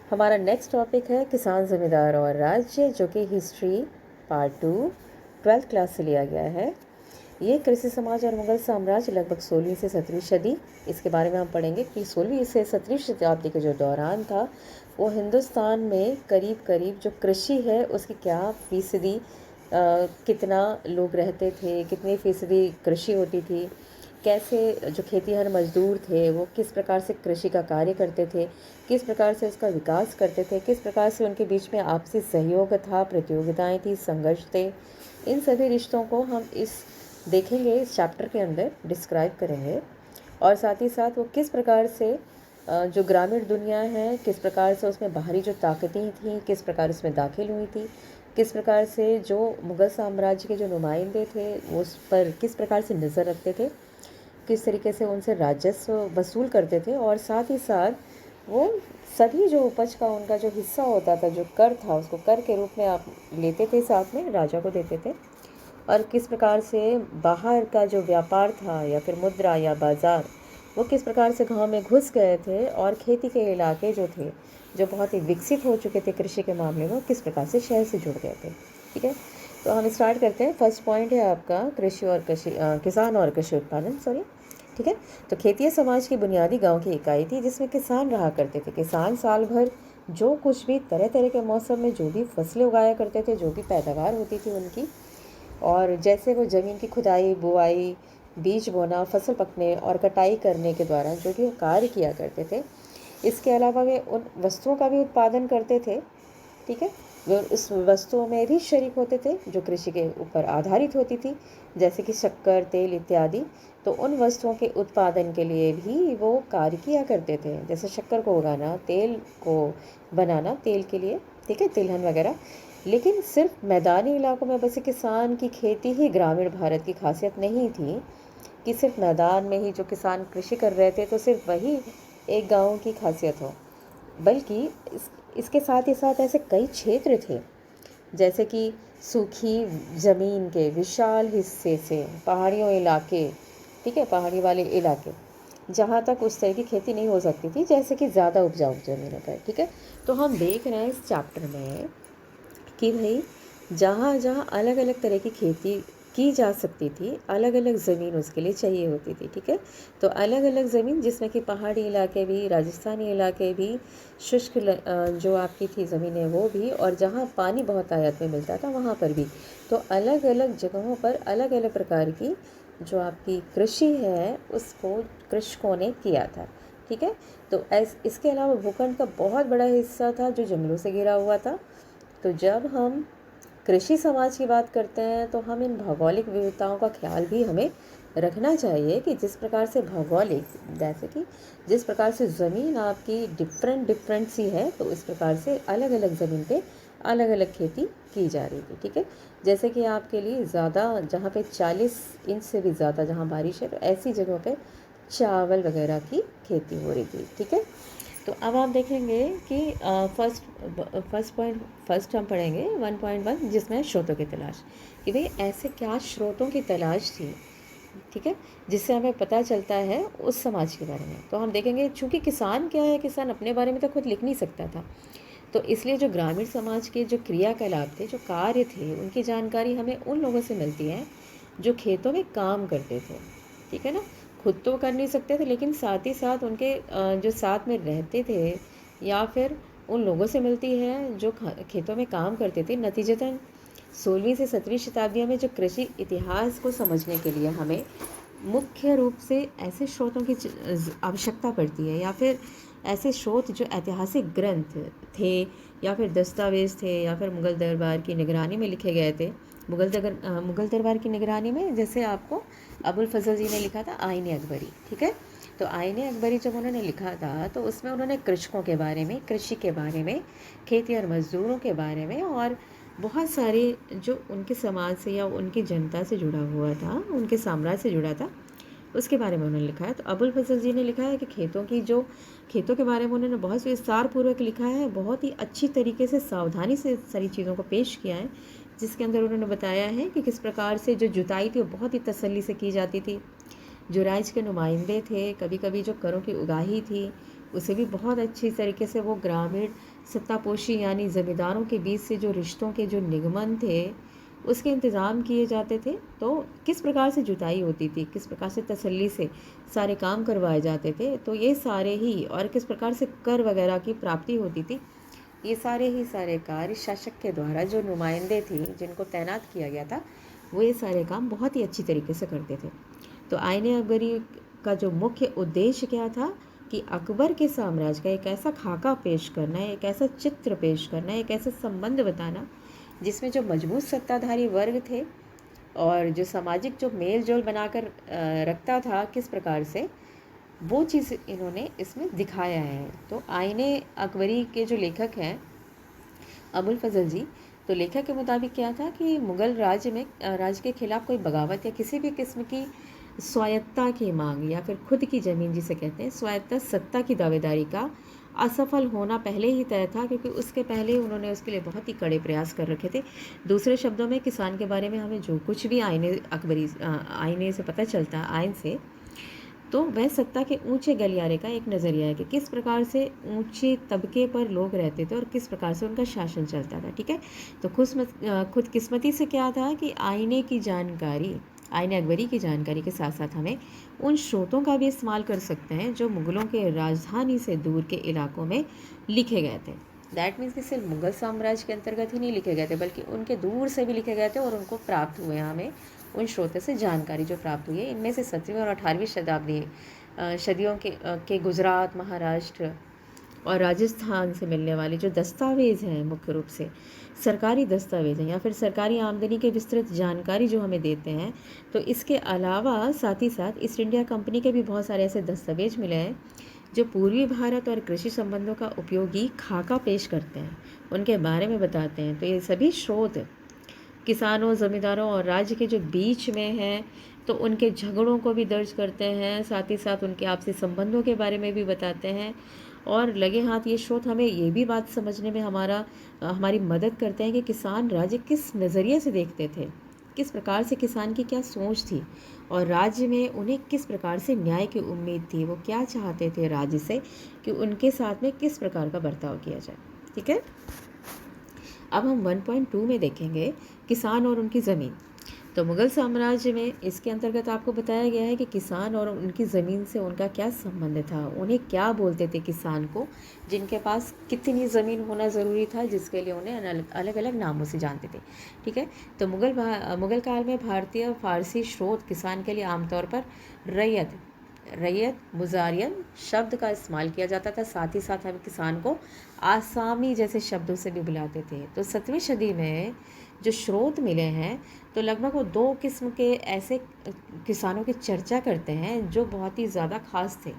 हमारा next topic है किसान ज़मींदार और राज्य, जो कि हिस्ट्री पार्ट 2 ट्वेल्थ क्लास से लिया गया है। ये कृषि समाज और मुगल साम्राज्य लगभग 16वीं से 17वीं सदी, इसके बारे में हम पढ़ेंगे कि 16वीं से 17वीं शताब्दी के जो दौरान था वो हिंदुस्तान में करीब करीब जो कृषि है उसकी क्या फीसदी, कितना लोग रहते थे, कितनी फीसदी कृषि होती थी, कैसे जो खेतीहर मजदूर थे वो किस प्रकार से कृषि का कार्य करते थे, किस प्रकार से उसका विकास करते थे, किस प्रकार से उनके बीच में आपसी सहयोग था, प्रतियोगिताएं थी, संघर्ष थे। इन सभी रिश्तों को हम इस देखेंगे, इस चैप्टर के अंदर डिस्क्राइब करेंगे। और साथ ही साथ वो किस प्रकार से जो ग्रामीण दुनिया है किस प्रकार से उसमें बाहरी जो ताकतें थीं किस प्रकार उसमें दाखिल हुई थी, किस प्रकार से जो मुग़ल साम्राज्य के जो नुमाइंदे थे वो उस पर किस प्रकार से नज़र रखते थे, किस तरीके से उनसे राजस्व वसूल करते थे, और साथ ही साथ वो सभी जो उपज का उनका जो हिस्सा होता था, जो कर था, उसको कर के रूप में आप लेते थे, साथ में राजा को देते थे। और किस प्रकार से बाहर का जो व्यापार था या फिर मुद्रा या बाज़ार वो किस प्रकार से गाँव में घुस गए थे, और खेती के इलाके जो थे जो बहुत ही विकसित हो चुके थे कृषि के मामले में, किस प्रकार से शहर से जुड़ गए थे। ठीक है, तो हम स्टार्ट करते हैं। फर्स्ट पॉइंट है आपका कृषि और किसान और कृषि उत्पादन, सॉरी। ठीक है, तो खेतीय समाज की बुनियादी गांव की इकाई थी जिसमें किसान रहा करते थे। किसान साल भर जो कुछ भी तरह तरह के मौसम में जो भी फसलें उगाया करते थे, जो भी पैदावार होती थी उनकी, और जैसे वो ज़मीन की खुदाई, बुआई, बीज बोना, फसल पकने और कटाई करने के द्वारा जो भी कार्य किया करते थे, इसके अलावा वे उन वस्तुओं का भी उत्पादन करते थे। ठीक है, वे उस वस्तुओं में भी शरीक होते थे जो कृषि के ऊपर आधारित होती थी, जैसे कि शक्कर, तेल इत्यादि। तो उन वस्तुओं के उत्पादन के लिए भी वो कार्य किया करते थे, जैसे शक्कर को उगाना, तेल को बनाना तेल के लिए, ठीक है, तिलहन वगैरह। लेकिन सिर्फ मैदानी इलाकों में बसे किसान की खेती ही ग्रामीण भारत की खासियत नहीं थी कि सिर्फ मैदान में ही जो किसान कृषि कर रहे थे तो सिर्फ वही एक गांव की खासियत हो, बल्कि इसके साथ ही साथ ऐसे कई क्षेत्र थे, जैसे कि सूखी ज़मीन के विशाल हिस्से से पहाड़ियों इलाके, ठीक है, पहाड़ी वाले इलाके जहाँ तक उस तरह की खेती नहीं हो सकती थी, जैसे कि ज़्यादा उपजाऊ ज़मीनों पर। ठीक है, तो हम देख रहे हैं इस चैप्टर में कि भाई जहाँ जहाँ अलग अलग तरह की खेती की जा सकती थी, अलग अलग ज़मीन उसके लिए चाहिए होती थी। ठीक है, तो अलग अलग ज़मीन जिसमें कि पहाड़ी इलाके भी, राजस्थानी इलाके भी, शुष्क जो आपकी थी ज़मीनें वो भी, और जहाँ पानी बहुत आयात में मिलता था वहाँ पर भी। तो अलग अलग जगहों पर अलग अलग प्रकार की जो आपकी कृषि है उसको कृषकों ने किया था। ठीक है, तो इसके अलावा भूखंड का बहुत बड़ा हिस्सा था जो जंगलों से घिरा हुआ था। तो जब हम कृषि समाज की बात करते हैं तो हम इन भौगोलिक विविधताओं का ख्याल भी हमें रखना चाहिए कि जिस प्रकार से भौगोलिक, जैसे कि जिस प्रकार से ज़मीन आपकी डिफरेंट डिफरेंट सी है, तो इस प्रकार से अलग अलग ज़मीन पे अलग अलग खेती की जा रही थी। ठीक है, जैसे कि आपके लिए ज़्यादा जहाँ पे 40 इंच से भी ज़्यादा जहाँ बारिश है, तो ऐसी जगहों पे चावल वगैरह की खेती हो रही थी। ठीक है, तो अब आप देखेंगे कि फर्स्ट हम पढ़ेंगे 1.1, जिसमें स्रोतों की तलाश, कि भाई ऐसे क्या स्रोतों की तलाश थी, ठीक है, जिससे हमें पता चलता है उस समाज के बारे में। तो हम देखेंगे चूँकि किसान क्या है, किसान अपने बारे में तो खुद लिख नहीं सकता था, तो इसलिए जो ग्रामीण समाज के जो क्रियाकलाप थे, जो कार्य थे, उनकी जानकारी हमें उन लोगों से मिलती है जो खेतों में काम करते थे। ठीक है ना, खुद तो कर नहीं सकते थे, लेकिन साथ ही साथ उनके जो साथ में रहते थे, या फिर उन लोगों से मिलती है जो खेतों में काम करते थे। नतीजतन 16वीं से 17वीं शताब्दियों में जो कृषि इतिहास को समझने के लिए हमें मुख्य रूप से ऐसे स्रोतों की आवश्यकता पड़ती है, या फिर ऐसे स्रोत जो ऐतिहासिक ग्रंथ थे या फिर दस्तावेज थे या फिर मुग़ल दरबार की निगरानी में लिखे गए थे। मुग़ल दरबार की निगरानी में जैसे आपको अबुल फजल जी ने लिखा था आईन अकबरी। ठीक है, तो आईन अकबरी जब उन्होंने लिखा था तो उसमें उन्होंने कृषकों के बारे में, कृषि के बारे में, खेती और मज़दूरों के बारे में, और बहुत सारे जो उनके समाज से या उनकी जनता से जुड़ा हुआ था, उनके साम्राज्य से जुड़ा था, उसके बारे में उन्होंने लिखा है। तो अबुल फजल जी ने लिखा है कि खेतों के बारे में उन्होंने बहुत विस्तार पूर्वक लिखा है, बहुत ही अच्छी तरीके से सावधानी से सारी चीज़ों को पेश किया है, जिसके अंदर उन्होंने बताया है कि किस प्रकार से जो जुताई थी वो बहुत ही तसल्ली से की जाती थी। जो राज्य के नुमाइंदे थे, कभी कभी जो करों की उगाही थी उसे भी बहुत अच्छी तरीके से वो ग्रामीण सत्तापोशी यानी ज़मींदारों के बीच से जो रिश्तों के जो निगमन थे उसके इंतज़ाम किए जाते थे। तो किस प्रकार से जुताई होती थी, किस प्रकार से तसल्ली से सारे काम करवाए जाते थे, तो ये सारे ही, और किस प्रकार से कर वगैरह की प्राप्ति होती थी, ये सारे ही सारे कार्य शासक के द्वारा जो नुमाइंदे थे जिनको तैनात किया गया था वो ये सारे काम बहुत ही अच्छी तरीके से करते थे। तो आईने अकबरी का जो मुख्य उद्देश्य क्या था कि अकबर के साम्राज्य का एक ऐसा खाका पेश करना है, एक ऐसा चित्र पेश करना है, एक ऐसा संबंध बताना जिसमें जो मजबूत सत्ताधारी वर्ग थे और जो सामाजिक जो मेल जोल बनाकर रखता था किस प्रकार से, वो चीज़ इन्होंने इसमें दिखाया है। तो आईने अकबरी के जो लेखक हैं अबुल फजल जी, तो लेखक के मुताबिक क्या था कि मुग़ल राज्य के खिलाफ कोई बगावत या किसी भी किस्म की स्वायत्ता की मांग या फिर खुद की ज़मीन जिसे कहते हैं स्वायत्ता सत्ता की दावेदारी का असफल होना पहले ही तय था, क्योंकि उसके पहले उन्होंने उसके लिए बहुत ही कड़े प्रयास कर रखे थे। दूसरे शब्दों में किसान के बारे में हमें जो कुछ भी आईने से पता चलता, आइन से, तो वह सत्ता के ऊंचे गलियारे का एक नज़रिया है कि किस प्रकार से ऊंचे तबके पर लोग रहते थे और किस प्रकार से उनका शासन चलता था। ठीक है, तो खुदकिस्मती से क्या था कि आईने अकबरी की जानकारी के साथ साथ हमें उन स्रोतों का भी इस्तेमाल कर सकते हैं जो मुग़लों के राजधानी से दूर के इलाकों में लिखे गए थे। दैट मीन्स कि सिर्फ मुग़ल साम्राज्य के अंतर्गत ही नहीं लिखे गए थे, बल्कि उनके दूर से भी लिखे गए थे और उनको प्राप्त हुए हमें उन स्रोतों से जानकारी जो प्राप्त हुई है। इनमें से 17वीं और 18वीं शताब्दी सदियों के गुजरात, महाराष्ट्र और राजस्थान से मिलने वाले जो दस्तावेज़ हैं, मुख्य रूप से सरकारी दस्तावेज़ हैं या फिर सरकारी आमदनी के विस्तृत जानकारी जो हमें देते हैं। तो इसके अलावा साथ ही साथ ईस्ट इंडिया कंपनी के भी बहुत सारे ऐसे दस्तावेज मिले हैं जो पूर्वी भारत और कृषि संबंधों का उपयोगी खाका पेश करते हैं, उनके बारे में बताते हैं। तो ये सभी स्रोत किसानों, ज़मींदारों और राज्य के जो बीच में हैं, तो उनके झगड़ों को भी दर्ज करते हैं, साथ ही साथ उनके आपसी संबंधों के बारे में भी बताते हैं। और लगे हाथ ये स्रोत हमें ये भी बात समझने में हमारी मदद करते हैं कि किसान राज्य किस नज़रिए से देखते थे, किस प्रकार से किसान की क्या सोच थी और राज्य में उन्हें किस प्रकार से न्याय की उम्मीद थी, वो क्या चाहते थे राज्य से कि उनके साथ में किस प्रकार का बर्ताव किया जाए। ठीक है, अब हम 1.2 में देखेंगे किसान और उनकी ज़मीन। तो मुग़ल साम्राज्य में इसके अंतर्गत आपको बताया गया है कि किसान और उनकी ज़मीन से उनका क्या संबंध था, उन्हें क्या बोलते थे किसान को, जिनके पास कितनी ज़मीन होना ज़रूरी था, जिसके लिए उन्हें अलग अलग नामों से जानते थे। ठीक है, तो मुग़ल काल में भारतीय फारसी स्रोत किसान के लिए आमतौर पर रैयत मुजारियन शब्द का इस्तेमाल किया जाता था। साथ ही साथ हम किसान को आसामी जैसे शब्दों से भी बुलाते थे। तो 7वीं सदी में जो स्रोत मिले हैं, तो लगभग वो 2 किस्म के ऐसे किसानों की चर्चा करते हैं जो बहुत ही ज़्यादा खास थे,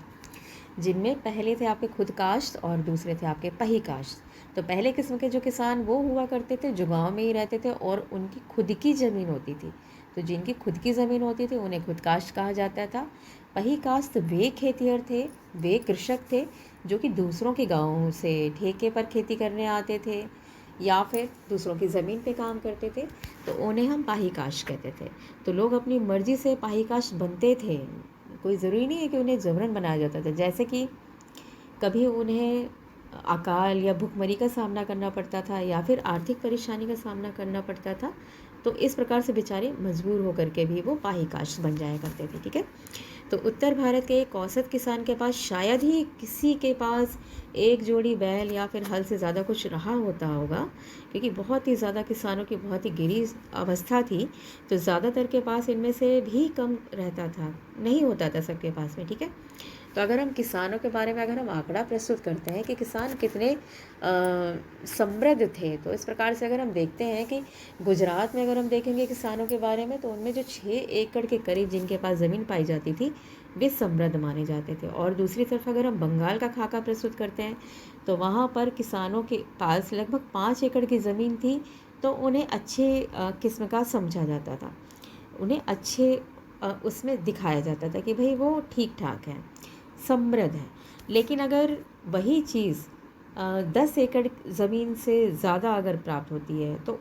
जिनमें पहले थे आपके खुद काश्त और दूसरे थे आपके पही काश्त। तो पहले किस्म के जो किसान वो हुआ करते थे जो गांव में ही रहते थे और उनकी खुद की ज़मीन होती थी। तो जिनकी खुद की ज़मीन होती थी उन्हें खुद काश्त कहा जाता था। पही काश्त वे खेतिहर थे, वे कृषक थे जो कि दूसरों के गाँवों से ठेके पर खेती करने आते थे या फिर दूसरों की ज़मीन पे काम करते थे, तो उन्हें हम पाही काश्त कहते थे। तो लोग अपनी मर्ज़ी से पाही काश्त बनते थे, कोई ज़रूरी नहीं है कि उन्हें ज़बरन बनाया जाता था। जैसे कि कभी उन्हें अकाल या भुखमरी का सामना करना पड़ता था या फिर आर्थिक परेशानी का सामना करना पड़ता था, तो इस प्रकार से बेचारे मजबूर होकर के भी वो पाही काश्त बन जाया करते थे। ठीक है, तो उत्तर भारत के एक औसत किसान के पास शायद ही किसी के पास एक जोड़ी बैल या फिर हल से ज़्यादा कुछ रहा होता होगा, क्योंकि बहुत ही ज़्यादा किसानों की बहुत ही गिरी अवस्था थी। तो ज़्यादातर के पास इनमें से भी कम रहता था, नहीं होता था सबके पास में। ठीक है, तो अगर हम किसानों के बारे में अगर हम आंकड़ा प्रस्तुत करते हैं कि किसान कितने समृद्ध थे, तो इस प्रकार से अगर हम देखते हैं कि गुजरात में अगर हम देखेंगे किसानों के बारे में, तो उनमें जो 6 एकड़ के करीब जिनके पास ज़मीन पाई जाती थी वे समृद्ध माने जाते थे। और दूसरी तरफ अगर हम बंगाल का खाका प्रस्तुत करते हैं, तो वहाँ पर किसानों के पास लगभग 5 एकड़ की ज़मीन थी, तो उन्हें अच्छे किस्म का समझा जाता था, उन्हें अच्छे उसमें दिखाया जाता था कि भाई वो ठीक ठाक है, समृद्ध है। लेकिन अगर वही चीज़ 10 एकड़ ज़मीन से ज़्यादा अगर प्राप्त होती है, तो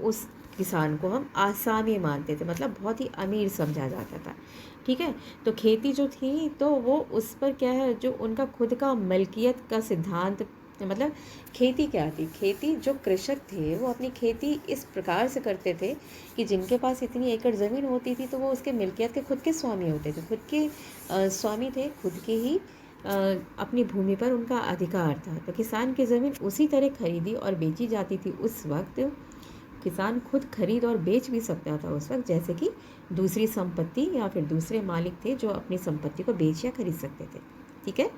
किसान को हम आसामी मानते थे, मतलब बहुत ही अमीर समझा जाता था। ठीक है, तो खेती जो थी तो वो उस पर क्या है, जो उनका खुद का मलकियत का सिद्धांत, मतलब खेती क्या थी, खेती जो कृषक थे वो अपनी खेती इस प्रकार से करते थे कि जिनके पास इतनी एकड़ ज़मीन होती थी तो वो उसके मिल्कियत के खुद के स्वामी होते थे, खुद के स्वामी थे, खुद के ही अपनी भूमि पर उनका अधिकार था। तो किसान की ज़मीन उसी तरह खरीदी और बेची जाती थी उस वक्त। किसान खुद खरीद और बेच भी सकता था उस वक्त, जैसे कि दूसरी संपत्ति या फिर दूसरे मालिक थे जो अपनी संपत्ति को बेच या खरीद सकते थे। ठीक है,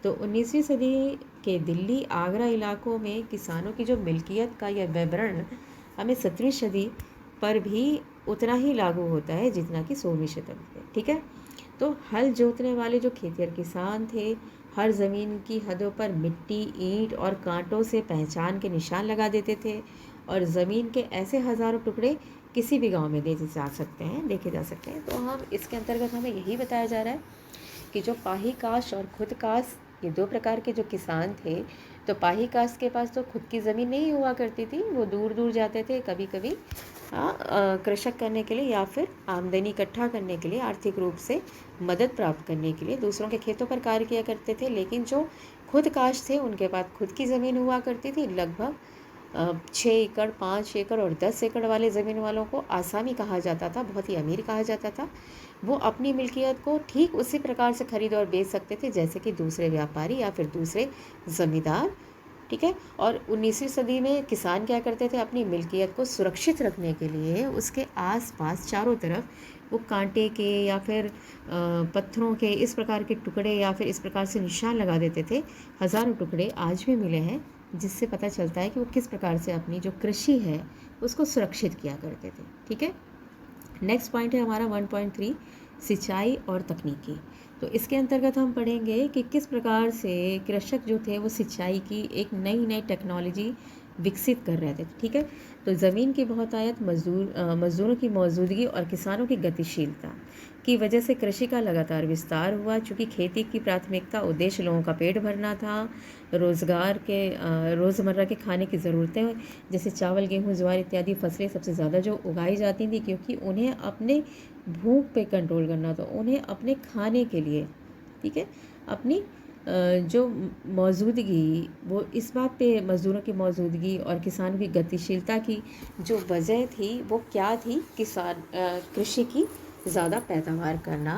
तो 19वीं सदी के दिल्ली आगरा इलाकों में किसानों की जो मिल्कियत का यह विवरण हमें 17वीं सदी पर भी उतना ही लागू होता है जितना कि 16वीं शताब्दी में। ठीक है, तो हल जोतने वाले जो खेतिहर किसान थे हर ज़मीन की हदों पर मिट्टी, ईंट और कांटों से पहचान के निशान लगा देते थे, और ज़मीन के ऐसे हज़ारों टुकड़े किसी भी गांव में देखे जा सकते हैं। तो हम इसके अंतर्गत हमें यही बताया जा रहा है कि जो पाही काश और खुद काश, ये दो प्रकार के जो किसान थे, तो पाही काश के पास तो खुद की ज़मीन नहीं हुआ करती थी, वो दूर दूर जाते थे कभी कभी कृषक करने के लिए या फिर आमदनी इकट्ठा करने के लिए, आर्थिक रूप से मदद प्राप्त करने के लिए दूसरों के खेतों पर कार्य किया करते थे। लेकिन जो खुद काश थे उनके पास खुद की ज़मीन हुआ करती थी। लगभग 6 एकड़, 5 एकड़ और 10 एकड़ वाले ज़मीन वालों को आसामी कहा जाता था, बहुत ही अमीर कहा जाता था। वो अपनी मिल्कियत को ठीक उसी प्रकार से खरीद और बेच सकते थे जैसे कि दूसरे व्यापारी या फिर दूसरे ज़मींदार। ठीक है, और 19वीं सदी में किसान क्या करते थे, अपनी मिल्कियत को सुरक्षित रखने के लिए उसके आसपास चारों तरफ वो कांटे के या फिर पत्थरों के इस प्रकार के टुकड़े या फिर इस प्रकार से निशान लगा देते थे। हज़ारों टुकड़े आज भी मिले हैं जिससे पता चलता है कि वो किस प्रकार से अपनी जो कृषि है उसको सुरक्षित किया करते थे। ठीक है, नेक्स्ट पॉइंट है हमारा 1.3, सिंचाई और तकनीकी। तो इसके अंतर्गत हम पढ़ेंगे कि किस प्रकार से कृषक जो थे वो सिंचाई की एक नई नई टेक्नोलॉजी विकसित कर रहे थे। ठीक है, तो ज़मीन की बहुतायत, मज़दूरों की मौजूदगी और किसानों की गतिशीलता की वजह से कृषि का लगातार विस्तार हुआ। चूँकि खेती की प्राथमिकता उद्देश्य लोगों का पेट भरना था, रोज़गार के रोज़मर्रा के खाने की ज़रूरतें जैसे चावल, गेहूँ, ज्वार इत्यादि फसलें सबसे ज़्यादा जो उगाई जाती थी, क्योंकि उन्हें अपने भूख पे कंट्रोल करना था, उन्हें अपने खाने के लिए, ठीक है, अपनी जो मौजूदगी, वो इस बात पे मज़दूरों की मौजूदगी और किसानों की गतिशीलता की जो वजह थी वो क्या थी, कृषि की ज़्यादा पैदावार करना।